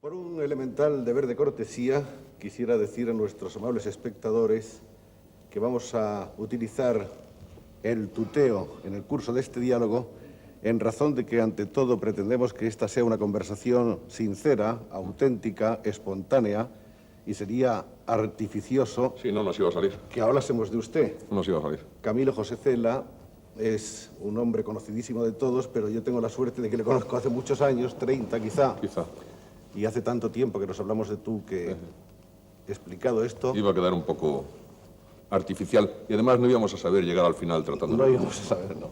Por un elemental deber de cortesía, quisiera decir a nuestros amables espectadores que vamos a utilizar el tuteo en el curso de este diálogo en razón de que, ante todo, pretendemos que esta sea una conversación sincera, auténtica, espontánea, y sería artificioso... Sí, no nos iba a salir. ...que hablásemos de usted. No nos iba a salir. Camilo José Cela es un hombre conocidísimo de todos, pero yo tengo la suerte de que le conozco hace muchos años, 30 quizá. Quizá. Y hace tanto tiempo que nos hablamos de tú que, explicado esto... Iba a quedar un poco artificial y además no íbamos a saber llegar al final tratando. No íbamos a saber, no.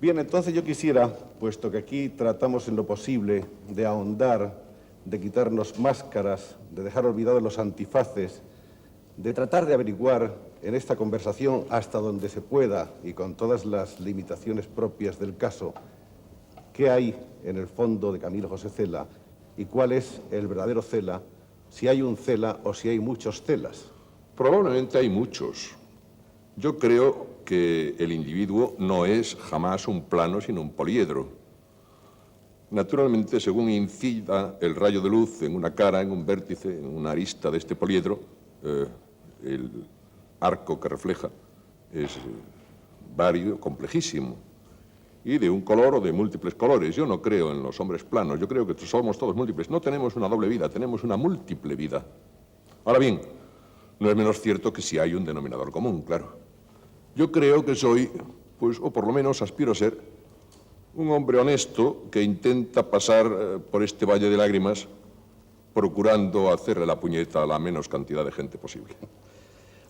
Bien, entonces yo quisiera, puesto que aquí tratamos en lo posible de ahondar, de quitarnos máscaras, de dejar olvidados los antifaces, de tratar de averiguar en esta conversación hasta donde se pueda y con todas las limitaciones propias del caso, qué hay en el fondo de Camilo José Cela y cuál es el verdadero Cela, si hay un Cela o si hay muchos Celas. Probablemente hay muchos. Yo creo que el individuo no es jamás un plano, sino un poliedro. Naturalmente, según incida el rayo de luz en una cara, en un vértice, en una arista de este poliedro, el arco que refleja es vario, complejísimo, y de un color o de múltiples colores. Yo no creo en los hombres planos, yo creo que somos todos múltiples. No tenemos una doble vida, tenemos una múltiple vida. Ahora bien, no es menos cierto que sí hay un denominador común, claro. Yo creo que soy, pues, o por lo menos aspiro a ser, un hombre honesto que intenta pasar por este valle de lágrimas procurando hacerle la puñeta a la menos cantidad de gente posible.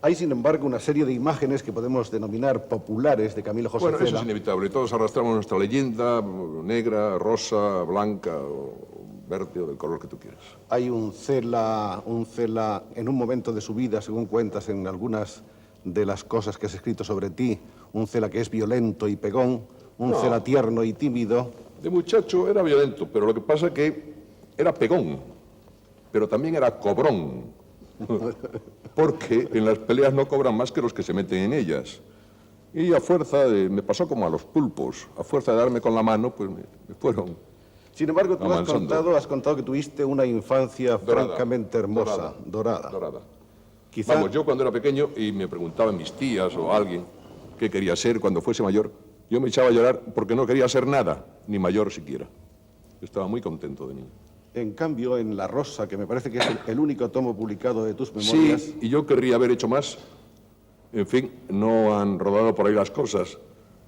Hay, sin embargo, una serie de imágenes que podemos denominar populares de Camilo José Cela. Bueno, eso es inevitable. Todos arrastramos nuestra leyenda, negra, rosa, blanca, o verde o del color que tú quieras. Hay un Cela en un momento de su vida, según cuentas en algunas de las cosas que has escrito sobre ti, un Cela que es violento y pegón, un Cela tierno y tímido. De muchacho era violento, pero lo que pasa es que era pegón, pero también era cobrón, porque en las peleas no cobran más que los que se meten en ellas. Y a fuerza de... me pasó como a los pulpos, a fuerza de darme con la mano, pues me fueron... Sin embargo, tú has contado que tuviste una infancia dorada, francamente hermosa, dorada. Quizá... Vamos, yo cuando era pequeño y me preguntaban mis tías o alguien qué quería ser cuando fuese mayor, yo me echaba a llorar porque no quería ser nada, ni mayor siquiera. Estaba muy contento de niño. En cambio, en La Rosa, que me parece que es el único tomo publicado de tus memorias... Sí, y yo querría haber hecho más. En fin, no han rodado por ahí las cosas.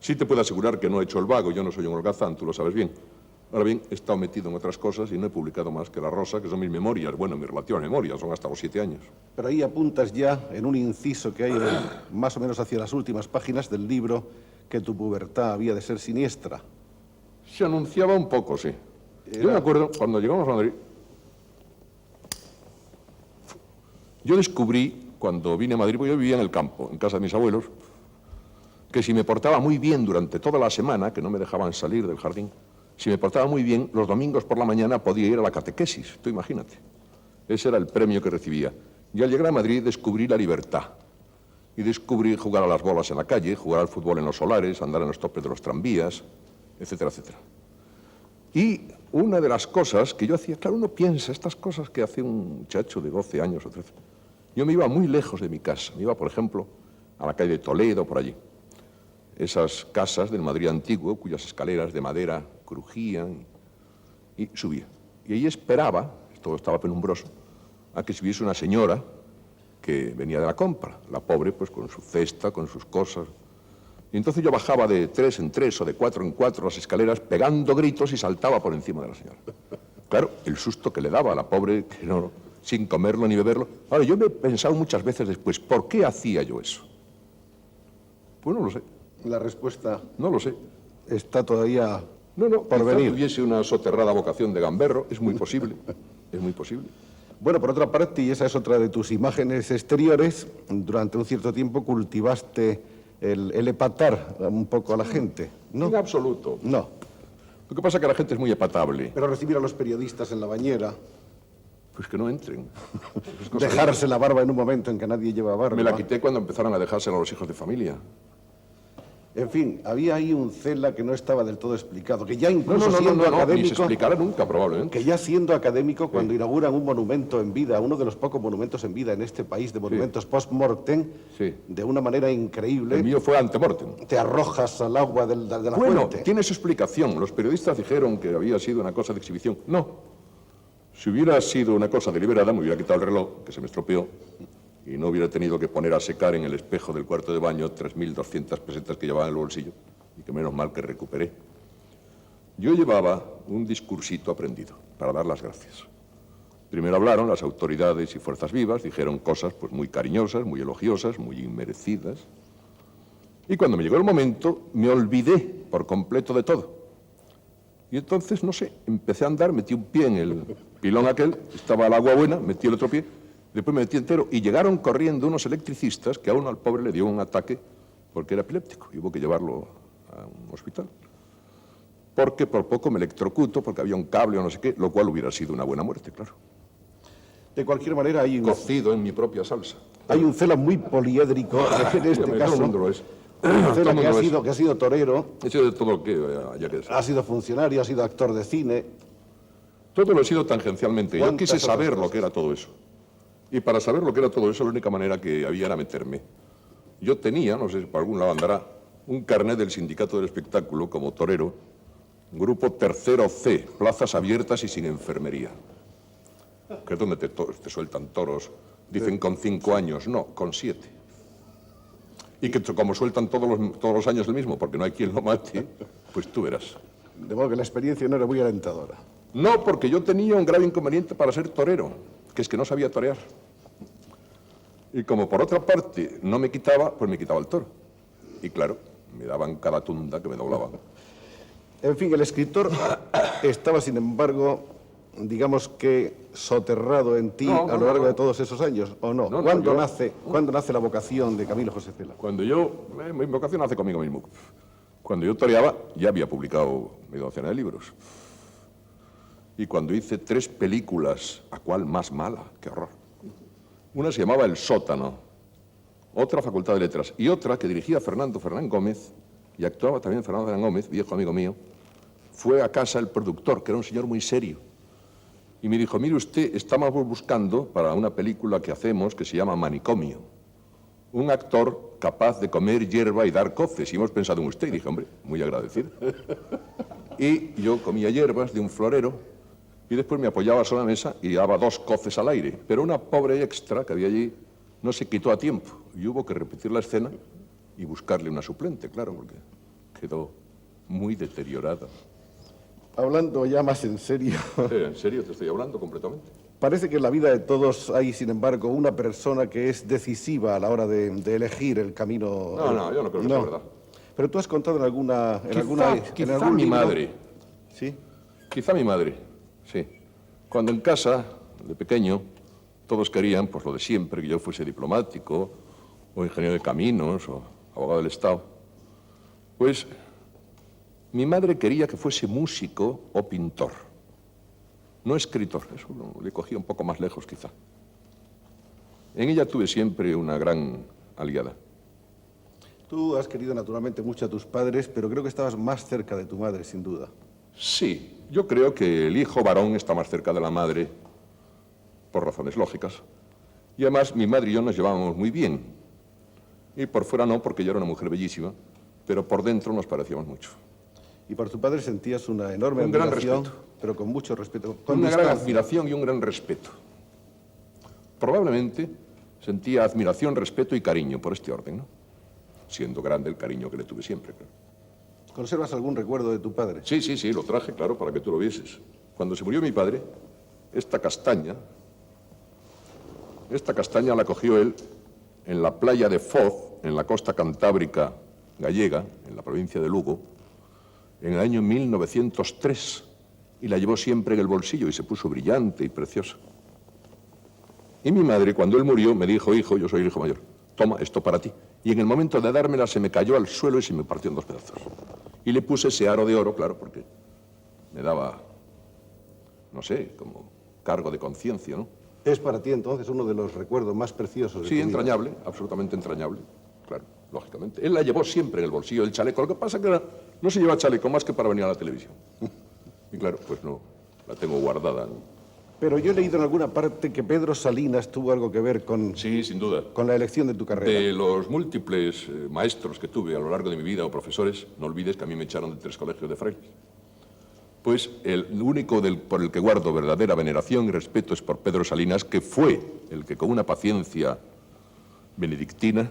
Sí te puedo asegurar que no he hecho el vago, yo no soy un holgazán, tú lo sabes bien. Ahora bien, he estado metido en otras cosas y no he publicado más que La Rosa, que son mis memorias. Bueno, mis relativas memorias, son hasta los 7 años. Pero ahí apuntas ya en un inciso que hay más o menos hacia las últimas páginas del libro que tu pubertad había de ser siniestra. Se anunciaba un poco, sí. Yo me acuerdo, cuando llegamos a Madrid, yo descubrí, cuando vine a Madrid, porque yo vivía en el campo, en casa de mis abuelos, que si me portaba muy bien durante toda la semana, que no me dejaban salir del jardín, si me portaba muy bien, los domingos por la mañana podía ir a la catequesis, tú imagínate. Ese era el premio que recibía. Y al llegar a Madrid descubrí la libertad. Y descubrí jugar a las bolas en la calle, jugar al fútbol en los solares, andar en los topes de los tranvías, etcétera, etcétera. Y una de las cosas que yo hacía, claro, uno piensa estas cosas que hace un muchacho de 12 años o 13. Yo me iba muy lejos de mi casa. Me iba, por ejemplo, a la calle de Toledo, por allí. Esas casas del Madrid antiguo, cuyas escaleras de madera crujían, y subía. Y ahí esperaba, todo estaba penumbroso, a que subiese una señora que venía de la compra, la pobre, pues con su cesta, con sus cosas. Y entonces yo bajaba de 3 en 3 o de 4 en 4 las escaleras, pegando gritos y saltaba por encima de la señora. Claro, el susto que le daba a la pobre, que no, sin comerlo ni beberlo. Ahora, yo me he pensado muchas veces después, ¿por qué hacía yo eso? Pues no lo sé. La respuesta... No lo sé. Está todavía... No, por venir. Tuviese una soterrada vocación de gamberro, es muy posible, es muy posible. Bueno, por otra parte, y esa es otra de tus imágenes exteriores, durante un cierto tiempo cultivaste el epatar un poco a la gente, ¿no? En absoluto. No. Lo que pasa es que la gente es muy epatable. Pero recibir a los periodistas en la bañera... Pues que no entren. Dejarse la barba en un momento en que nadie lleva barba. Me la quité cuando empezaron a dejársela a los hijos de familia. En fin, había ahí un cela que no estaba del todo explicado, que ya No, incluso no, siendo ni se académico, explicará nunca, probablemente. que ya siendo académico, cuando inauguran un monumento en vida, uno de los pocos monumentos en vida en este país de monumentos post-mortem, Sí. de una manera El increíble, mío fue ante-mortem. te arrojas al agua de la Bueno, fuente. tiene su explicación. Los periodistas dijeron que había sido una cosa de exhibición. No. Si hubiera sido una cosa deliberada, me hubiera quitado el reloj, que se me estropeó, y no hubiera tenido que poner a secar en el espejo del cuarto de baño 3.200 pesetas que llevaba en el bolsillo, y que menos mal que recuperé. Yo llevaba un discursito aprendido para dar las gracias. Primero hablaron las autoridades y fuerzas vivas, dijeron cosas pues muy cariñosas, muy elogiosas, muy inmerecidas. Y cuando me llegó el momento, me olvidé por completo de todo. Y entonces, no sé, empecé a andar, metí un pie en el pilón aquel, estaba el agua buena, metí el otro pie, después me metí entero y llegaron corriendo unos electricistas que a uno al pobre le dio un ataque porque era epiléptico y hubo que llevarlo a un hospital. Porque por poco me electrocuto, porque había un cable o no sé qué, lo cual hubiera sido una buena muerte, claro. De cualquier manera, Cocido en mi propia salsa. hay un cela muy poliédrico en este Todo el caso. mundo lo es. Un cela Todo que el mundo lo ha sido torero, He sido de todo lo que haya que decir. ha sido funcionario, ha sido actor de cine. Todo lo he sido tangencialmente. Yo ¿Cuántas quise otras saber lo cosas? que era todo eso. Y para saber lo que era todo eso, la única manera que había era meterme. Yo tenía, no sé si por algún lado andará, un carnet del Sindicato del Espectáculo como torero, grupo tercero C, plazas abiertas y sin enfermería. Que es donde te sueltan toros. Dicen con 5 años, no, con 7. Y que como sueltan todos los años el mismo, porque no hay quien lo mate, pues tú verás. De modo que la experiencia no era muy alentadora. No, porque yo tenía un grave inconveniente para ser torero, que es que no sabía torear. Y como por otra parte no me quitaba, pues me quitaba el toro. Y claro, me daban cada tunda que me doblaban. En fin, el escritor estaba, sin embargo, digamos que soterrado en ti a lo largo de todos esos años, ¿o no? No, ¿Cuándo yo- nace la vocación de Camilo José Cela? Cuando mi vocación hace conmigo mismo. Cuando yo toreaba, ya había publicado media docena de libros. Y cuando hice 3 películas, ¿a cuál más mala? ¡Qué horror! Una se llamaba El Sótano, otra Facultad de Letras, y otra que dirigía Fernando Fernán Gómez, y actuaba también Fernando Fernán Gómez, viejo amigo mío. Fue a casa el productor, que era un señor muy serio, y me dijo, mire usted, estamos buscando para una película que hacemos que se llama Manicomio, un actor capaz de comer hierba y dar coces, y hemos pensado en usted. Y dije, hombre, muy agradecido. Y yo comía hierbas de un florero, y después me apoyaba sobre la mesa y daba 2 coces al aire. Pero una pobre extra que había allí no se quitó a tiempo, y hubo que repetir la escena y buscarle una suplente, claro, porque quedó muy deteriorada. Hablando ya más en serio, En serio, te estoy hablando completamente. parece que en la vida de todos hay, sin embargo, una persona que es decisiva a la hora de elegir el camino. No, yo no creo que sea verdad. Pero tú has contado en alguna... Quizá algún mi libro- madre. ¿Sí? Quizá mi madre, sí. Cuando en casa, de pequeño, todos querían, pues lo de siempre, que yo fuese diplomático, o ingeniero de caminos, o abogado del Estado, pues mi madre quería que fuese músico o pintor, no escritor. Eso le cogía un poco más lejos, quizá. En ella tuve siempre una gran aliada. Tú has querido naturalmente mucho a tus padres, pero creo que estabas más cerca de tu madre, sin duda. Sí, yo creo que el hijo varón está más cerca de la madre por razones lógicas. Y además mi madre y yo nos llevábamos muy bien. Y por fuera no, porque yo era una mujer bellísima, pero por dentro nos parecíamos mucho. Y por tu padre sentías una enorme Un gran admiración, respeto. pero con mucho respeto. Con Una gran distancia. admiración y un gran respeto. Probablemente sentía admiración, respeto y cariño por este orden, ¿no? Siendo grande el cariño que le tuve siempre, claro. ¿Conservas algún recuerdo de tu padre? Sí, lo traje, claro, para que tú lo vieses. Cuando se murió mi padre, esta castaña la cogió él en la playa de Foz, en la costa cantábrica gallega, en la provincia de Lugo, en el año 1903, y la llevó siempre en el bolsillo y se puso brillante y preciosa. Y mi madre, cuando él murió, me dijo, hijo, yo soy el hijo mayor, toma esto para ti. Y en el momento de dármela se me cayó al suelo y se me partió en 2 pedazos. Y le puse ese aro de oro, claro, porque me daba, no sé, como cargo de conciencia, ¿no? Es para ti entonces uno de los recuerdos más preciosos de Sí, tu vida. entrañable, absolutamente entrañable, claro. lógicamente. Él la llevó siempre en el bolsillo del chaleco. Lo que pasa es que no se lleva chaleco más que para venir a la televisión. Y claro, pues no, la tengo guardada, ¿no? Pero yo he leído en alguna parte que Pedro Salinas tuvo algo que ver con, Sí, sin duda. con la elección de tu carrera. De los múltiples maestros que tuve a lo largo de mi vida o profesores, no olvides que a mí me echaron de 3 colegios de frailes. Pues el único por el que guardo verdadera veneración y respeto es por Pedro Salinas, que fue el que con una paciencia benedictina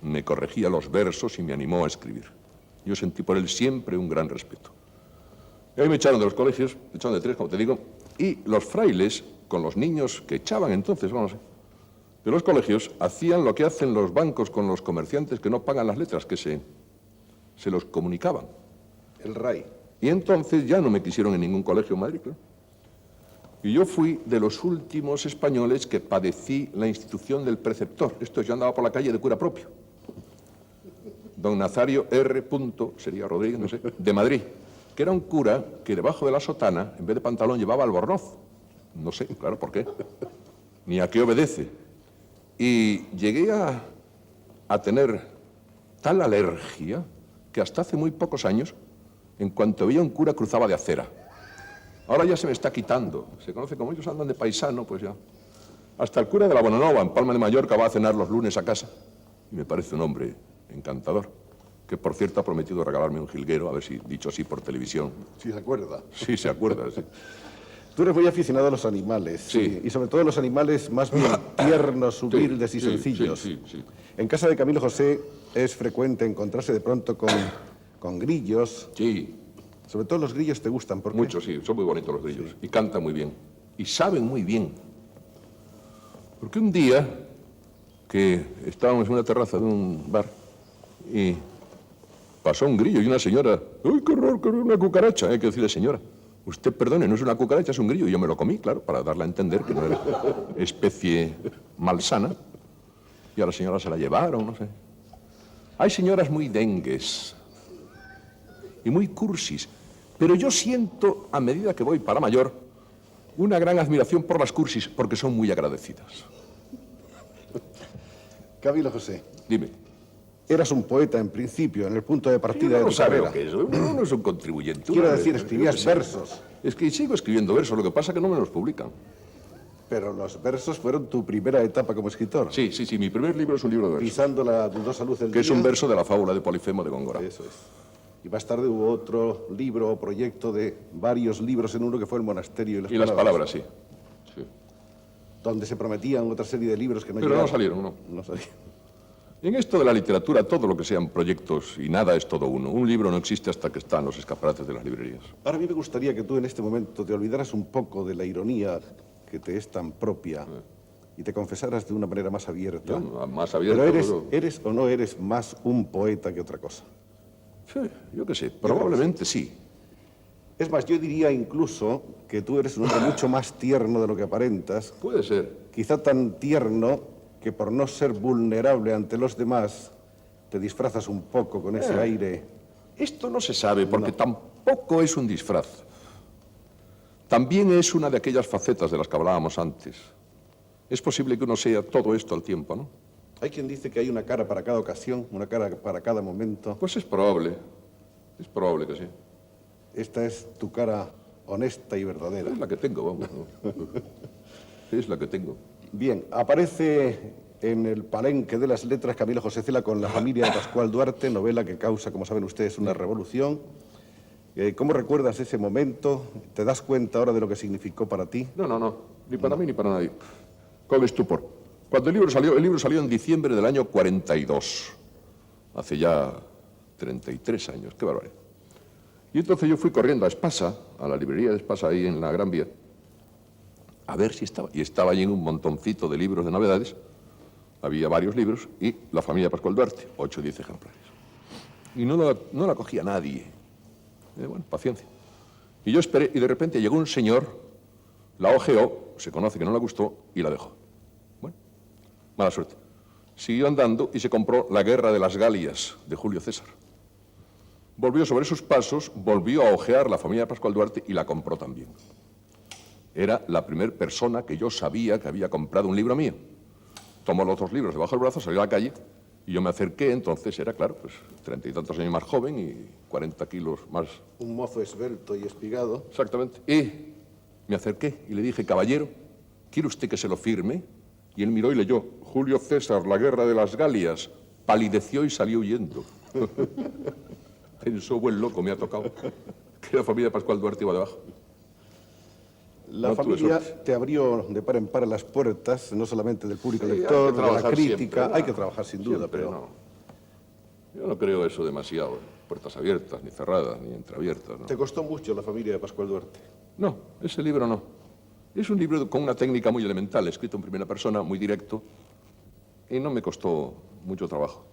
me corregía los versos y me animó a escribir. Yo sentí por él siempre un gran respeto. Y ahí me echaron de los colegios, me echaron de 3, como te digo, y los frailes, con los niños que echaban entonces, vamos, de los colegios, hacían lo que hacen los bancos con los comerciantes que no pagan las letras, que se los comunicaban. El RAI. Y entonces ya no me quisieron en ningún colegio en Madrid, claro. Y yo fui de los últimos españoles que padecí la institución del preceptor. Esto yo andaba por la calle de cura propio. Don Nazario R. sería Rodríguez, no sé, de Madrid, que era un cura que debajo de la sotana, en vez de pantalón, llevaba albornoz. No sé, claro, ¿por qué? Ni a qué obedece. Y llegué a tener tal alergia que hasta hace muy pocos años, en cuanto veía un cura, cruzaba de acera. Ahora ya se me está quitando. Se conoce como ellos andan de paisano, pues ya. Hasta el cura de la Bonanova, en Palma de Mallorca, va a cenar los lunes a casa. Y me parece un hombre encantador, que por cierto ha prometido regalarme un jilguero, a ver si dicho así por televisión. Sí, se acuerda. Sí, se acuerda, sí. Tú eres muy aficionado a los animales. Sí. Y sobre todo a los animales más bien tiernos, humildes y sencillos. Sí. En casa de Camilo José es frecuente encontrarse de pronto con grillos. Sí, Sobre todo los grillos te gustan, ¿por qué? mucho, sí. Son muy bonitos los grillos. Y cantan muy bien. Y saben muy bien. Porque un día que estábamos en una terraza de un bar y pasó un grillo y una señora, ¡ay, qué horror, una cucaracha! Hay que decirle, señora, usted perdone, no es una cucaracha, es un grillo. Y yo me lo comí, claro, para darle a entender que no era especie malsana. Y a la señora se la llevaron, no sé. Hay señoras muy dengues y muy cursis, pero yo siento, a medida que voy para mayor, una gran admiración por las cursis, porque son muy agradecidas. Camilo José, Dime. eras un poeta en principio, en el punto de partida de No tu sabe carrera. lo que es, uno no es un contribuyente. Quiero uno decir, es- escribías yo qué sé. versos, Es que sigo escribiendo versos, lo que pasa es que no me los publican. pero los versos fueron tu primera etapa como escritor. Sí, mi primer libro es un libro de versos, Pisando la dudosa luz del que día. es un verso de la fábula de Polifemo de Góngora. Eso es. Y más tarde hubo otro libro o proyecto de varios libros en uno que fue El monasterio y las Y las palabras, sí. Donde se prometían otra serie de libros que no Pero no llegaron. salieron, no. No salieron. En esto de la literatura, todo lo que sean proyectos y nada es todo uno. Un libro no existe hasta que está en los escaparates de las librerías. Ahora a mí me gustaría que tú en este momento te olvidaras un poco de la ironía que te es tan propia y te confesaras de una manera más abierta. Yo, más abierto. Pero eres o no eres más un poeta que otra cosa. Sí, yo qué sé, probablemente sí. Es más, yo diría incluso que tú eres un hombre mucho más tierno de lo que aparentas, Puede ser. quizá tan tierno que por no ser vulnerable ante los demás, te disfrazas un poco con ese aire. Esto no se sabe porque tampoco es un disfraz. También es una de aquellas facetas de las que hablábamos antes. Es posible que uno sea todo esto al tiempo, ¿no? Hay quien dice que hay una cara para cada ocasión, una cara para cada momento. Pues es probable que sí. Esta es tu cara honesta y verdadera. Es la que tengo, vamos. ¿no? Es la que tengo. Bien, aparece en el palenque de las letras Camilo José Cela con La familia de Pascual Duarte, novela que causa, como saben ustedes, una revolución. ¿Cómo recuerdas ese momento? ¿Te das cuenta ahora de lo que significó para ti? No. Ni para mí ni para nadie. Con estupor. Cuando el libro salió en diciembre del año 42. Hace ya 33 años. Qué barbaridad. Y entonces yo fui corriendo a Espasa, a la librería de Espasa, ahí en la Gran Vía, a ver si estaba. Y estaba allí en un montoncito de libros de novedades. Había varios libros y La familia de Pascual Duarte, 8 o 10 ejemplares. Y no la cogía nadie. Bueno, paciencia. Y yo esperé y de repente llegó un señor, la ojeó, se conoce que no le gustó y la dejó. Bueno, mala suerte. Siguió andando y se compró La guerra de las Galias, de Julio César. Volvió sobre sus pasos, volvió a ojear La familia de Pascual Duarte y la compró también. Era la primera persona que yo sabía que había comprado un libro mío. Tomó los 2 libros debajo del brazo, salió a la calle Y yo me acerqué, entonces era, claro, pues 30 y tantos años más joven y 40 kilos más. Un mozo esbelto y espigado. Exactamente. Y me acerqué y le dije, caballero, ¿quiere usted que se lo firme? Y él miró y leyó, Julio César, la guerra de las Galias, palideció y salió huyendo. Pensó, buen loco, me ha tocado. Que la familia de Pascual Duarte iba debajo. La No tuve familia suerte. te abrió de par en par las puertas, no solamente del público Sí, hay lector, que de la trabajar crítica. siempre, Hay que trabajar sin duda, siempre, pero... no. Yo no creo eso demasiado, puertas abiertas, ni cerradas, ni entreabiertas. ¿No? ¿Te costó mucho la familia de Pascual Duarte? No, ese libro no. Es un libro con una técnica muy elemental, escrito en primera persona, muy directo, y no me costó mucho trabajo.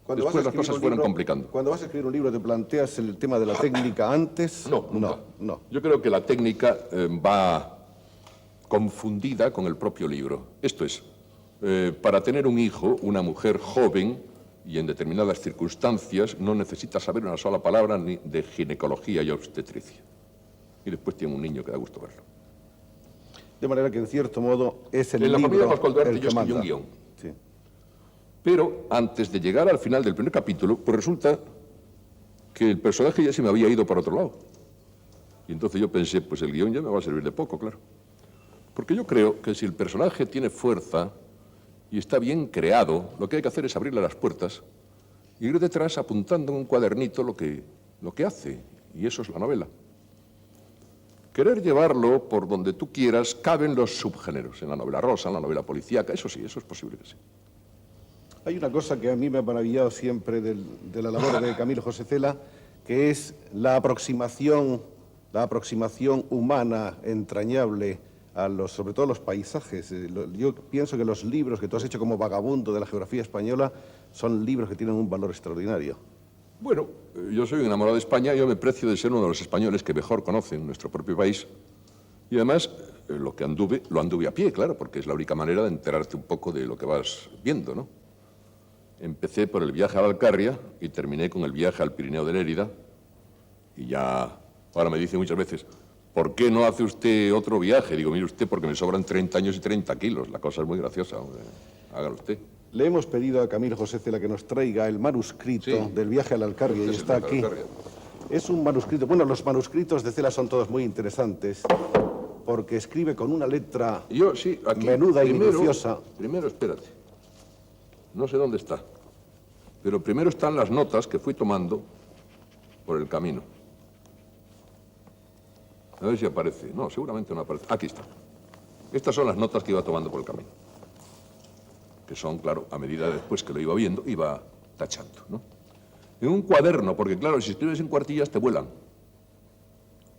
Después las cosas fueron complicando. Cuando vas a escribir un libro, ¿te planteas el tema de la técnica antes? No, nunca. No. Yo creo que la técnica va confundida con el propio libro. Esto es, para tener un hijo, una mujer joven y en determinadas circunstancias no necesita saber una sola palabra ni de ginecología y obstetricia. Y después tiene un niño que da gusto verlo. De manera que, en cierto modo, es el En la libro familia de Pascual Duarte el yo que escribí manda. un guión. Sí. Pero antes de llegar al final del primer capítulo, pues resulta que el personaje ya se me había ido para otro lado. Y entonces yo pensé, pues el guión ya me va a servir de poco, claro. Porque yo creo que si el personaje tiene fuerza y está bien creado, lo que hay que hacer es abrirle las puertas y ir detrás apuntando en un cuadernito lo que hace. Y eso es la novela. Querer llevarlo por donde tú quieras, caben los subgéneros. En la novela rosa, en la novela policíaca, eso sí, eso es posible que sí. Hay una cosa que a mí me ha maravillado siempre de la labor de Camilo José Cela, que es la aproximación humana, entrañable, sobre todo a los paisajes. Yo pienso que los libros que tú has hecho como vagabundo de la geografía española son libros que tienen un valor extraordinario. Bueno, yo soy un enamorado de España, yo me precio de ser uno de los españoles que mejor conocen nuestro propio país. Y además, lo anduve a pie, claro, porque es la única manera de enterarte un poco de lo que vas viendo, ¿no? Empecé por el viaje a la Alcarria y terminé con el viaje al Pirineo de Lérida. Y ya, ahora me dice muchas veces, ¿por qué no hace usted otro viaje? Digo, mire usted, porque me sobran 30 años y 30 kilos. La cosa es muy graciosa, hombre. Hágalo usted. Le hemos pedido a Camilo José Cela que nos traiga el manuscrito del viaje a la Alcarria y Este es el está viaje a la aquí. Alcarria. Es un manuscrito, bueno, los manuscritos de Cela son todos muy interesantes porque escribe con una letra Yo, sí, aquí, menuda y minuciosa. Primero, espérate. No sé dónde está. Pero primero están las notas que fui tomando por el camino. A ver si aparece. No, seguramente no aparece. Aquí está. Estas son las notas que iba tomando por el camino. Que son, claro, a medida después que lo iba viendo, iba tachando, ¿no? En un cuaderno, porque claro, si escribes en cuartillas te vuelan.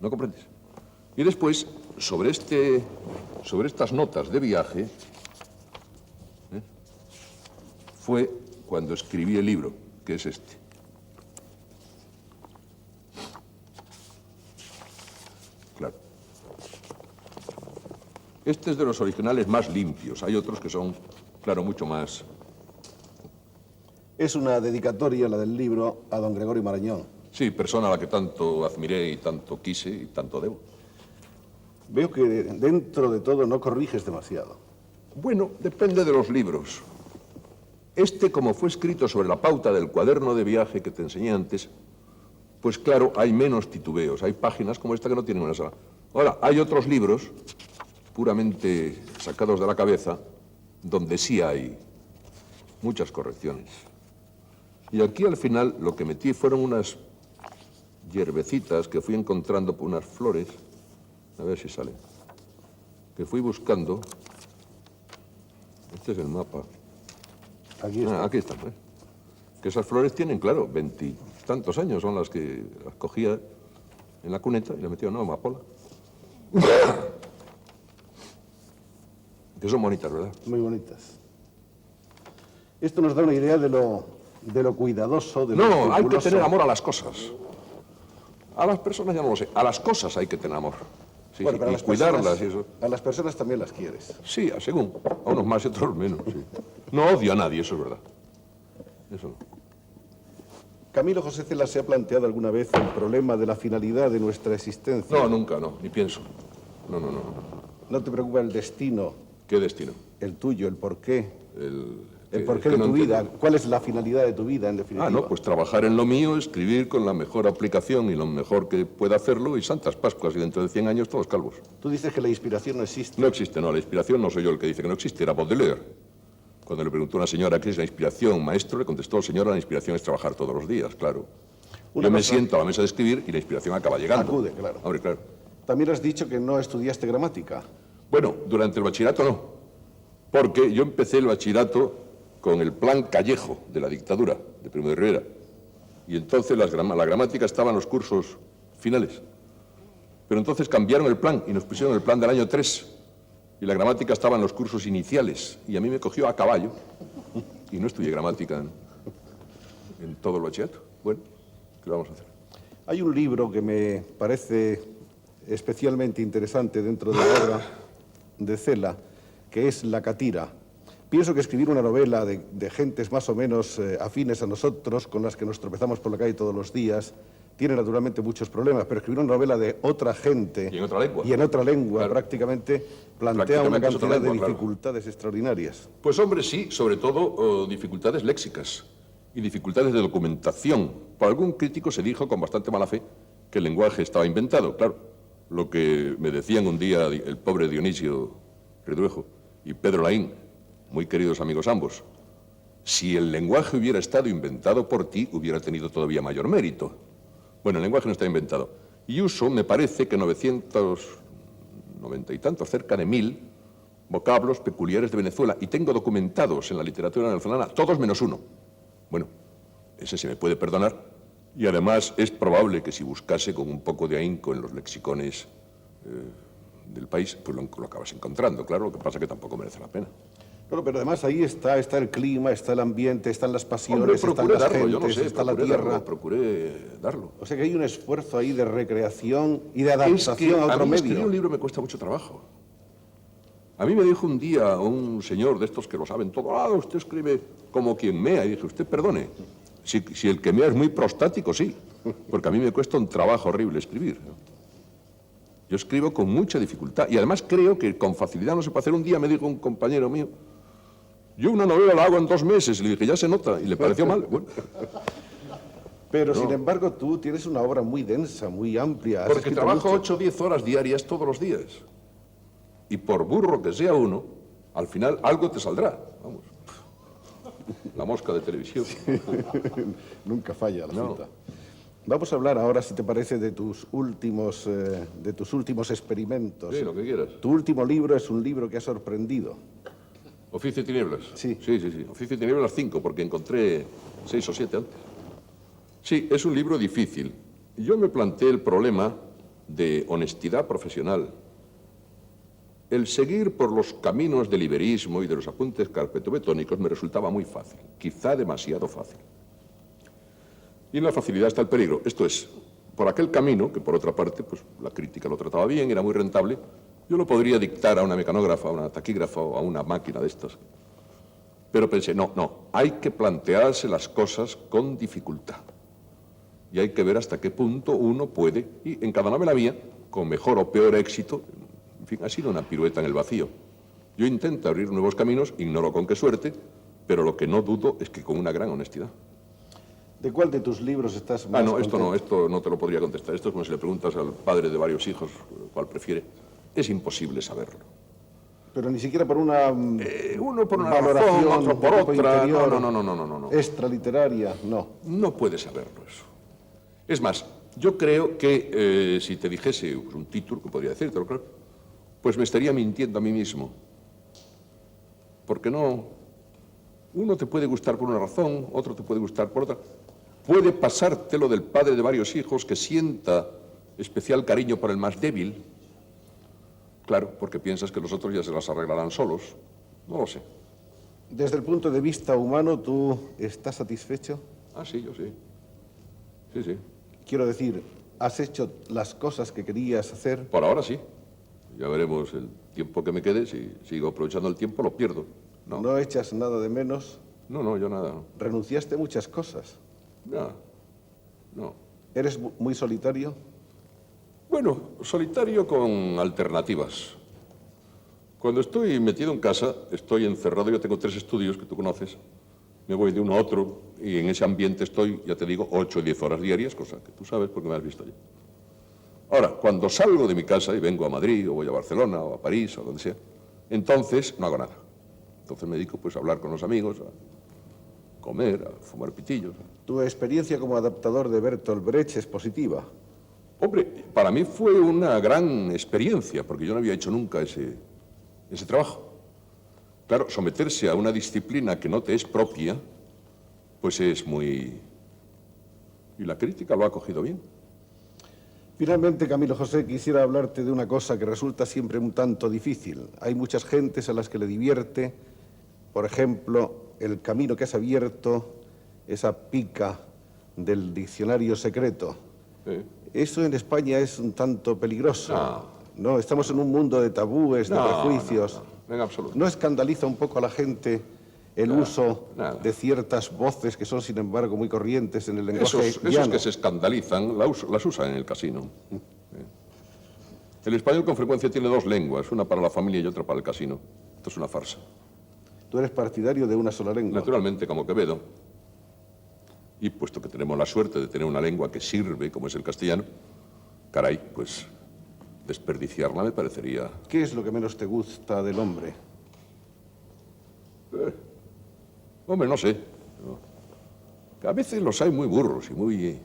¿No comprendes? Y después, sobre estas notas de viaje, fue cuando escribí el libro, que es este. Claro. Este es de los originales más limpios. Hay otros que son, claro, mucho más. Es una dedicatoria, la del libro, a don Gregorio Marañón. Sí, persona a la que tanto admiré y tanto quise y tanto debo. Veo que dentro de todo no corriges demasiado. Bueno, depende de los libros. Este, como fue escrito sobre la pauta del cuaderno de viaje que te enseñé antes, pues claro, hay menos titubeos. Hay páginas como esta que no tienen una sola. Ahora, hay otros libros, puramente sacados de la cabeza, donde sí hay muchas correcciones. Y aquí al final lo que metí fueron unas hierbecitas que fui encontrando por unas flores, a ver si sale, que fui buscando. Este es el mapa. Aquí está. Aquí están, ¿eh? Que esas flores tienen, claro, 20 y tantos años, son las que las cogía en la cuneta y le metía una amapola. Que son bonitas, ¿verdad? Muy bonitas. Esto nos da una idea de lo cuidadoso, de lo No, hay que escrupuloso. tener amor a las cosas. A las personas ya no lo sé, a las cosas hay que tener amor. Sí, Bueno, sí, pero a y las cuidarlas personas, y eso. a las personas también las quieres. Sí, según. A unos más y otros menos. Sí. No odio a nadie, eso es verdad. Eso no. Camilo José Cela se ha planteado alguna vez el problema de la finalidad de nuestra existencia. No, nunca, no, ni pienso. No. ¿No te preocupa el destino, ¿Qué destino? el tuyo, el porqué? ¿El porqué de tu vida? ¿Cuál es la finalidad de tu vida, en definitiva? Ah, no, pues trabajar en lo mío, escribir con la mejor aplicación y lo mejor que pueda hacerlo, y Santas Pascuas, y dentro de 100 años todos calvos. Tú dices que la inspiración no existe. No existe, no, la inspiración no soy yo el que dice que no existe, era Baudelaire. Cuando le preguntó a una señora qué es la inspiración, maestro, le contestó, señora, la inspiración es trabajar todos los días, claro. Yo me siento a la mesa de escribir y la inspiración acaba llegando. Acude, claro. Hombre, claro. También has dicho que no estudiaste gramática. Bueno, durante el bachillerato no, porque yo empecé el bachillerato con el plan Callejo de la dictadura de Primo de Rivera. Y entonces la gramática estaba en los cursos finales. Pero entonces cambiaron el plan y nos pusieron el plan del año 3. Y la gramática estaba en los cursos iniciales. Y a mí me cogió a caballo. Y no estudié gramática en todo el bachillerato. Bueno, ¿qué vamos a hacer? Hay un libro que me parece especialmente interesante dentro de la obra de Cela, que es La Catira. Pienso que escribir una novela de gentes más o menos afines a nosotros, con las que nos tropezamos por la calle todos los días, tiene naturalmente muchos problemas, pero escribir una novela de otra gente y en otra lengua claro, prácticamente plantea una cantidad de claro, dificultades extraordinarias. Pues hombre, sí, sobre todo dificultades léxicas y dificultades de documentación. Por algún crítico se dijo con bastante mala fe que el lenguaje estaba inventado. Claro, lo que me decían un día el pobre Dionisio Redruejo y Pedro Laín, muy queridos amigos ambos, si el lenguaje hubiera estado inventado por ti, hubiera tenido todavía mayor mérito. Bueno, el lenguaje no está inventado. Y uso, me parece que 990 y tantos, cerca de 1000 vocablos peculiares de Venezuela, y tengo documentados en la literatura venezolana, todos menos uno. Bueno, ese se me puede perdonar, y además es probable que si buscase con un poco de ahínco en los lexicones del país, pues lo acabas encontrando, claro, lo que pasa es que tampoco merece la pena. Bueno, pero además ahí está el clima, está el ambiente, están las pasiones, Hombre, están las darlo, gentes, yo no sé, está la tierra. Procuré darlo. O sea que hay un esfuerzo ahí de recreación y de adaptación a otro medio. Escribir un libro me cuesta mucho trabajo. A mí me dijo un día un señor de estos que lo saben todo, usted escribe como quien mea, y dije, usted perdone, si el que mea es muy prostático, sí, porque a mí me cuesta un trabajo horrible escribir. Yo escribo con mucha dificultad y además creo que con facilidad no se puede hacer. Un día me dijo un compañero mío, yo una novela la hago en 2 meses, y le dije, ya se nota, y le pareció mal. Bueno. Pero, sin embargo, tú tienes una obra muy densa, muy amplia. Porque trabajo 8 o 10 horas diarias todos los días. Y por burro que sea uno, al final algo te saldrá. Vamos. La mosca de televisión. Sí. Nunca falla la cita. Vamos a hablar ahora, si te parece, de tus últimos experimentos. Sí, lo que quieras. Tu último libro es un libro que ha sorprendido. Oficio y Tinieblas. Sí. Sí. Oficio y Tinieblas 5, porque encontré 6 o 7 antes. Sí, es un libro difícil. Yo me planteé el problema de honestidad profesional. El seguir por los caminos del iberismo y de los apuntes carpetobetónicos me resultaba muy fácil, quizá demasiado fácil. Y en la facilidad está el peligro. Esto es, por aquel camino, que por otra parte, pues la crítica lo trataba bien, era muy rentable, yo lo podría dictar a una mecanógrafa, a una taquígrafa o a una máquina de estas. Pero pensé, no, hay que plantearse las cosas con dificultad. Y hay que ver hasta qué punto uno puede, y en cada novela mía, con mejor o peor éxito, en fin, ha sido una pirueta en el vacío. Yo intento abrir nuevos caminos, ignoro con qué suerte, pero lo que no dudo es que con una gran honestidad. ¿De cuál de tus libros estás más contento? Esto no te lo podría contestar. Esto es como si le preguntas al padre de varios hijos cuál prefiere. Es imposible saberlo. Pero ni siquiera por una uno por una valoración, razón, otro por otra. Interior, no. Extraliteraria, no. No puedes saberlo eso. Es más, yo creo que si te dijese un título, que podría decírtelo, claro, pues me estaría mintiendo a mí mismo. Porque no... Uno te puede gustar por una razón, otro te puede gustar por otra. Puede pasártelo del padre de varios hijos que sienta especial cariño por el más débil. Claro, porque piensas que los otros ya se las arreglarán solos. No lo sé. Desde el punto de vista humano, ¿tú estás satisfecho? Ah, sí, yo sí. Sí. Quiero decir, ¿has hecho las cosas que querías hacer? Por ahora sí. Ya veremos el tiempo que me quede. Si sigo aprovechando el tiempo, lo pierdo. ¿No echas nada de menos? No, yo nada. No. ¿Renunciaste a muchas cosas? No. ¿Eres muy solitario? Bueno, solitario con alternativas. Cuando estoy metido en casa, estoy encerrado, yo tengo 3 estudios que tú conoces, me voy de uno a otro y en ese ambiente estoy, ya te digo, 8 o 10 horas diarias, cosa que tú sabes porque me has visto allí. Ahora, cuando salgo de mi casa y vengo a Madrid o voy a Barcelona o a París o donde sea, entonces no hago nada. Entonces me dedico pues a hablar con los amigos, a comer, a fumar pitillos. ¿Tu experiencia como adaptador de Bertolt Brecht es positiva? Hombre, para mí fue una gran experiencia, porque yo no había hecho nunca ese trabajo. Claro, someterse a una disciplina que no te es propia, pues es muy... Y la crítica lo ha cogido bien. Finalmente, Camilo José, quisiera hablarte de una cosa que resulta siempre un tanto difícil. Hay muchas gentes a las que le divierte, por ejemplo, el camino que has abierto, esa pica del diccionario secreto. Eso en España es un tanto peligroso. No, estamos en un mundo de tabúes, de prejuicios. En absoluto. ¿No escandaliza un poco a la gente el uso de ciertas voces que son, sin embargo, muy corrientes en el lenguaje esos llano? que se escandalizan las usan en el casino. El español con frecuencia tiene 2 lenguas, una para la familia y otra para el casino. Esto es una farsa. Tú eres partidario de una sola lengua. Naturalmente, como Quevedo, y puesto que tenemos la suerte de tener una lengua que sirve, como es el castellano, caray, pues desperdiciarla me parecería... ¿Qué es lo que menos te gusta del hombre? Hombre, no sé. A veces los hay muy burros y muy,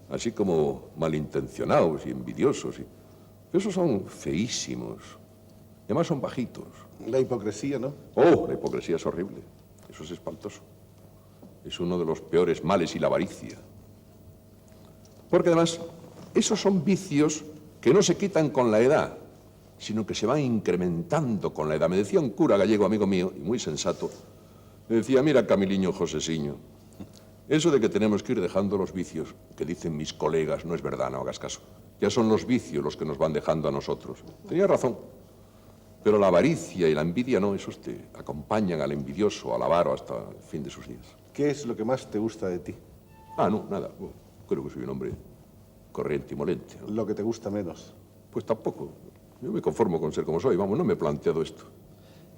así como malintencionados y envidiosos. Esos son feísimos. Y además son bajitos. La hipocresía, ¿no? Oh, la hipocresía es horrible. Eso es espantoso. Es uno de los peores males, y la avaricia. Porque además, esos son vicios que no se quitan con la edad, sino que se van incrementando con la edad. Me decía un cura gallego, amigo mío, y muy sensato, me decía, mira, Camiliño Josesiño, eso de que tenemos que ir dejando los vicios, que dicen mis colegas, no es verdad, no hagas caso. Ya son los vicios los que nos van dejando a nosotros. Tenía razón. Pero la avaricia y la envidia no, esos te acompañan al envidioso, al avaro hasta el fin de sus días. ¿Qué es lo que más te gusta de ti? No, nada. Creo que soy un hombre corriente y molente, ¿no? Lo que te gusta menos. Pues tampoco. Yo me conformo con ser como soy, vamos, no me he planteado esto.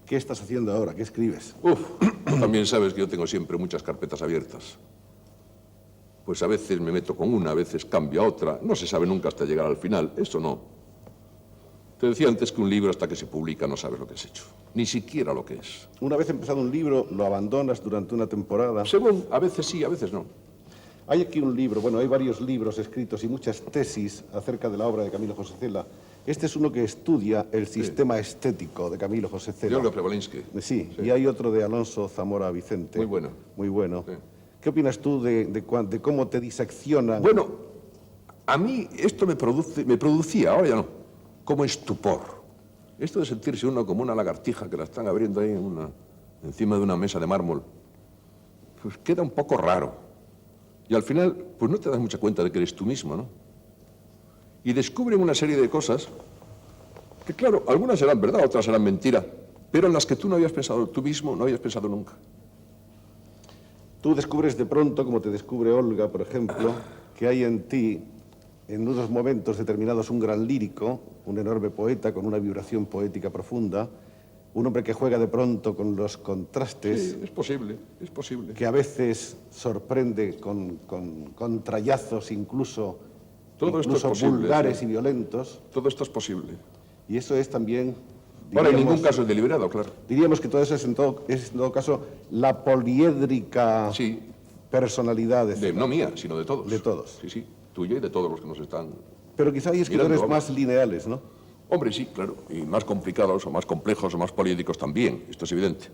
¿Qué estás haciendo ahora? ¿Qué escribes? Tú también sabes que yo tengo siempre muchas carpetas abiertas. Pues a veces me meto con una, a veces cambio a otra. No se sabe nunca hasta llegar al final. Eso no. Te decía antes que un libro, hasta que se publica, no sabes lo que has hecho. Ni siquiera lo que es. Una vez empezado un libro, lo abandonas durante una temporada. Según, a veces sí, a veces no. Hay aquí un libro, bueno, hay varios libros escritos y muchas tesis acerca de la obra de Camilo José Cela. Este es uno que estudia el sistema estético de Camilo José Cela. De Olga Przewaliński. Sí, y hay otro de Alonso Zamora Vicente. Muy bueno. Muy bueno. Sí. ¿Qué opinas tú de cómo te diseccionan? Bueno, a mí esto me producía, ahora ya no, como estupor. Esto de sentirse uno como una lagartija que la están abriendo ahí encima de una mesa de mármol, pues queda un poco raro. Y al final, pues no te das mucha cuenta de que eres tú mismo, ¿no? Y descubren una serie de cosas que, claro, algunas serán verdad, otras serán mentira, pero en las que tú no habías pensado tú mismo, no habías pensado nunca. Tú descubres de pronto, como te descubre Olga, por ejemplo, que hay en ti, en unos momentos determinados, un gran lírico, un enorme poeta con una vibración poética profunda, un hombre que juega de pronto con los contrastes. Sí, es posible, es posible. Que a veces sorprende con trallazos incluso vulgares y violentos. Todo esto es posible. Y eso es también... Ahora, en ningún caso es deliberado, claro. Diríamos que todo eso es en todo caso la poliédrica personalidad de Cela. No mía, sino de todos. De todos. Sí, sí, tuya y de todos los que nos están... Pero quizá hay escritores más lineales, ¿no? Hombre, sí, claro, y más complicados o más complejos o más poliédricos también, esto es evidente.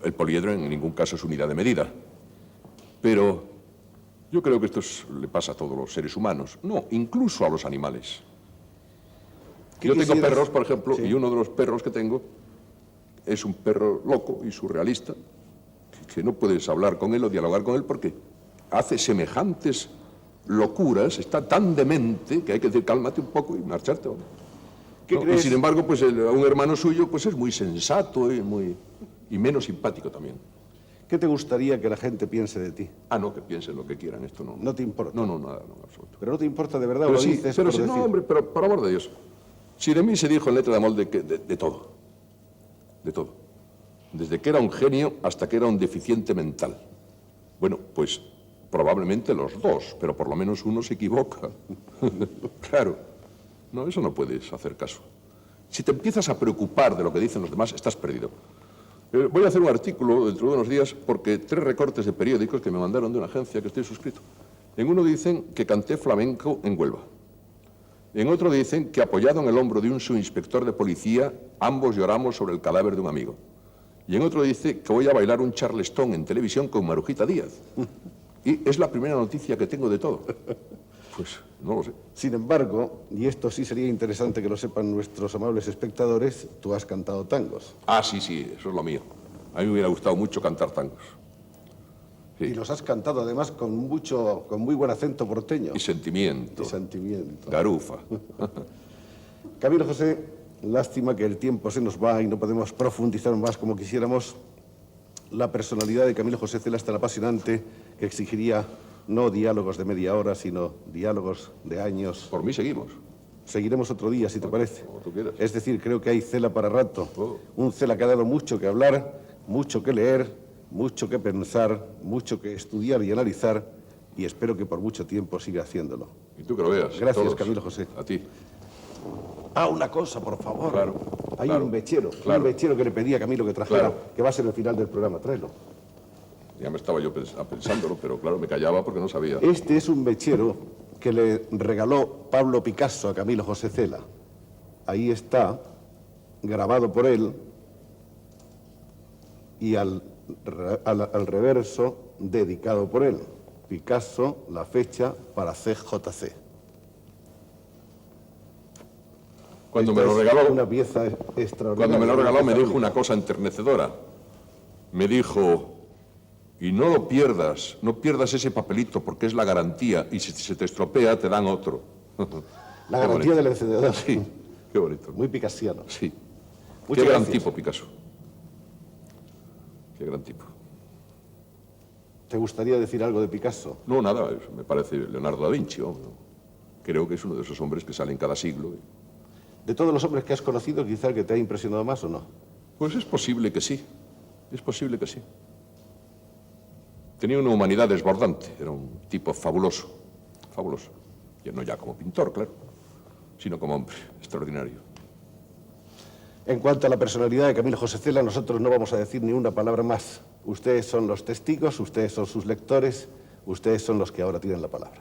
El poliedro en ningún caso es unidad de medida. Pero yo creo que esto le pasa a todos los seres humanos, no, incluso a los animales. Yo tengo perros, por ejemplo, y uno de los perros que tengo es un perro loco y surrealista, que no puedes hablar con él o dialogar con él porque hace semejantes locuras, está tan demente que hay que decir cálmate un poco y marcharte. ¿Qué crees? Y sin embargo, pues a un hermano suyo pues es muy sensato y menos simpático también. ¿Qué te gustaría que la gente piense de ti? No, que piensen lo que quieran, esto no. ¿No te importa? No, nada, no, en absoluto. ¿Pero no te importa de verdad Pero o lo sí, dices pero por sí, decir? no, hombre, pero por amor de Dios. Si de mí se dijo en letra de amor de todo. de todo. Desde que era un genio hasta que era un deficiente mental. Bueno, pues probablemente los dos, pero por lo menos uno se equivoca. Claro. No, eso no puedes hacer caso. Si te empiezas a preocupar de lo que dicen los demás, estás perdido. Voy a hacer un artículo dentro de unos días porque 3 recortes de periódicos que me mandaron de una agencia que estoy suscrito. En uno dicen que canté flamenco en Huelva. En otro dicen que apoyado en el hombro de un subinspector de policía, ambos lloramos sobre el cadáver de un amigo. Y en otro dice que voy a bailar un charleston en televisión con Marujita Díaz. Y es la primera noticia que tengo de todo. Pues no lo sé. Sin embargo, y esto sí sería interesante que lo sepan nuestros amables espectadores, tú has cantado tangos. Ah, sí, eso es lo mío. A mí me hubiera gustado mucho cantar tangos. Sí. Y los has cantado además con muy buen acento porteño. Y sentimiento. Y sentimiento. Garufa. Camilo José, lástima que el tiempo se nos va y no podemos profundizar más como quisiéramos. La personalidad de Camilo José Cela es tan apasionante que exigiría no diálogos de media hora, sino diálogos de años. Por mí seguimos. Seguiremos otro día, si te parece. Como tú quieras. Es decir, creo que hay Cela para rato. Oh. Un Cela que ha dado mucho que hablar, mucho que leer, mucho que pensar, mucho que estudiar y analizar, y espero que por mucho tiempo siga haciéndolo. Y tú que lo veas. Gracias, todos. Camilo José. A ti. Ah, una cosa, por favor. Claro, Hay claro, un mechero que le pedí a Camilo que trajera, Claro. que va a ser el final del programa. Tráelo. Ya me estaba yo pensándolo, pero claro, me callaba porque no sabía. Este es un mechero que le regaló Pablo Picasso a Camilo José Cela. Ahí está, grabado por él, y al reverso, dedicado por él. Picasso, la fecha para CJC. Cuando Esta me lo es regaló, una pieza extraordinaria. Cuando me lo regaló me dijo una cosa enternecedora. Me dijo, y no lo pierdas, no pierdas ese papelito porque es la garantía y si se te estropea te dan otro. La garantía del encendedor. Sí, qué bonito. Muy picasiano. Sí. Muchas Qué gran gracias. tipo, Picasso. Qué gran tipo. ¿Te gustaría decir algo de Picasso? No, nada, me parece Leonardo da Vinci. ¿No? Creo que es uno de esos hombres que salen cada siglo. De todos los hombres que has conocido, quizá el que te ha impresionado más o no. Pues es posible que sí. Es posible que sí. Tenía una humanidad desbordante. Era un tipo fabuloso. Fabuloso. Y no ya como pintor, claro, sino como hombre extraordinario. En cuanto a la personalidad de Camilo José Cela, nosotros no vamos a decir ni una palabra más. Ustedes son los testigos, ustedes son sus lectores, ustedes son los que ahora tienen la palabra.